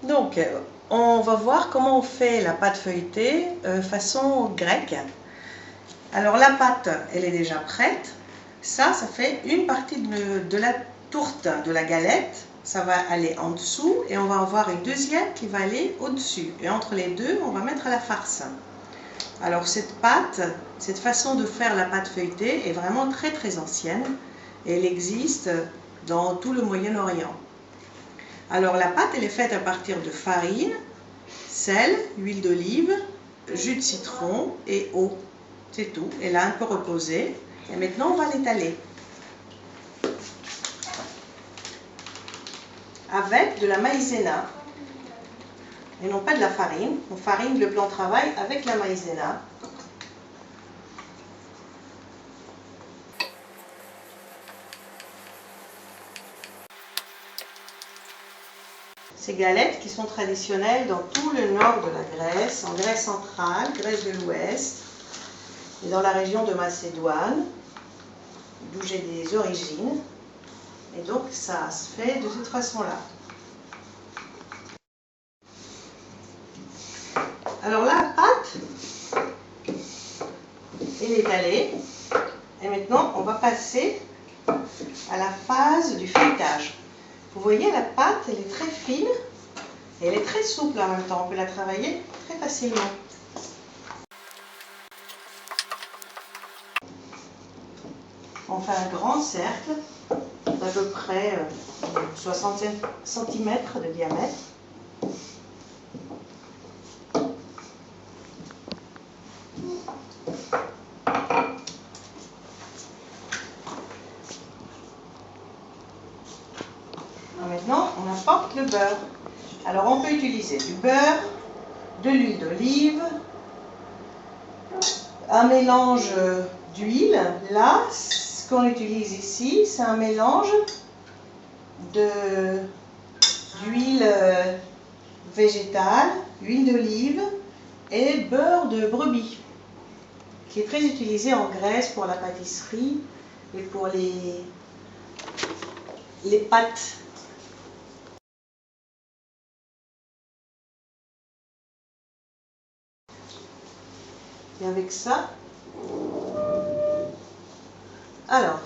Donc, on va voir comment on fait la pâte feuilletée façon grecque. Alors la pâte, elle est déjà prête. Ça fait une partie de la tourte, de la galette. Ça va aller en dessous et on va avoir une deuxième qui va aller au-dessus. Et entre les deux, on va mettre la farce. Alors cette pâte, cette façon de faire la pâte feuilletée est vraiment très très ancienne. Et elle existe dans tout le Moyen-Orient. Alors la pâte, elle est faite à partir de farine, sel, huile d'olive, jus de citron et eau. C'est tout. Elle a un peu reposé. Et maintenant, on va l'étaler. Avec de la maïzena. Et non pas de la farine. On farine le plan de travail avec la maïzena. Ces galettes qui sont traditionnelles dans tout le nord de la Grèce, en Grèce centrale, Grèce de l'Ouest, et dans la région de Macédoine, d'où j'ai des origines. Et donc ça se fait de cette façon-là. Alors la pâte, elle est étalée. Et maintenant, on va passer à la phase du feuilletage. Vous voyez, la pâte, elle est très fine et elle est très souple en même temps. On peut la travailler très facilement. On fait un grand cercle d'à peu près 60 cm de diamètre. Maintenant, on apporte le beurre. Alors, on peut utiliser du beurre, de l'huile d'olive, un mélange d'huile. Là, ce qu'on utilise ici, c'est un mélange d'huile végétale, huile d'olive et beurre de brebis, qui est très utilisé en Grèce pour la pâtisserie et pour les pâtes. Et avec ça, alors,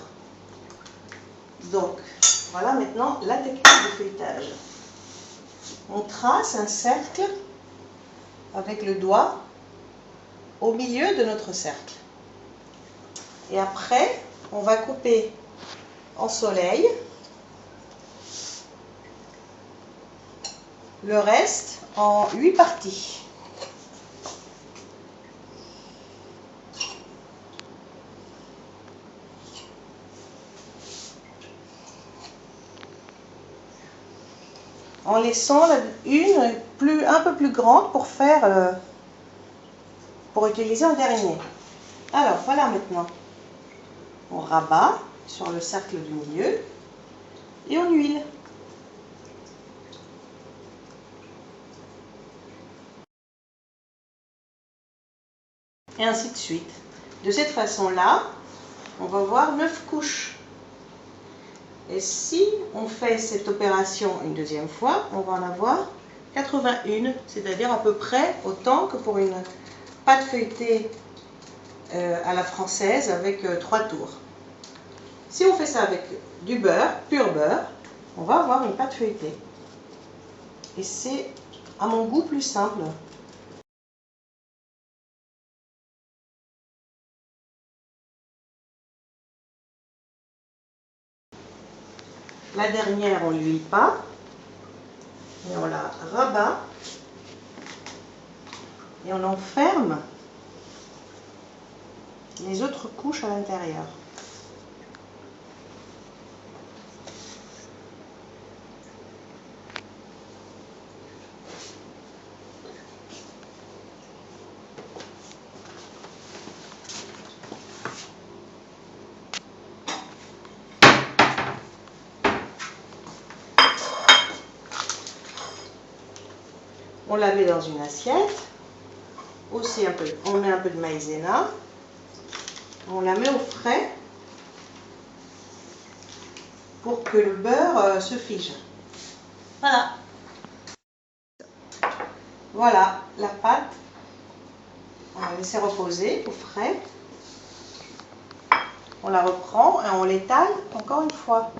donc, voilà maintenant la technique de feuilletage. On trace un cercle avec le doigt au milieu de notre cercle. Et après, on va couper en soleil le reste en 8 parties. En laissant une un peu plus grande pour utiliser en dernier. Alors voilà maintenant. On rabat sur le cercle du milieu et on huile. Et ainsi de suite. De cette façon-là, on va voir 9 couches. Et si on fait cette opération une deuxième fois, on va en avoir 81, c'est-à-dire à peu près autant que pour une pâte feuilletée à la française avec 3 tours. Si on fait ça avec du beurre, pur beurre, on va avoir une pâte feuilletée. Et c'est, à mon goût, plus simple. La dernière, on ne l'huile pas. Et on la rabat. Et on enferme les autres couches à l'intérieur. On la met dans une assiette. Aussi on met un peu de maïzena. On la met au frais pour que le beurre se fige. Voilà. Voilà, la pâte, on va laisser reposer au frais. On la reprend et on l'étale encore une fois.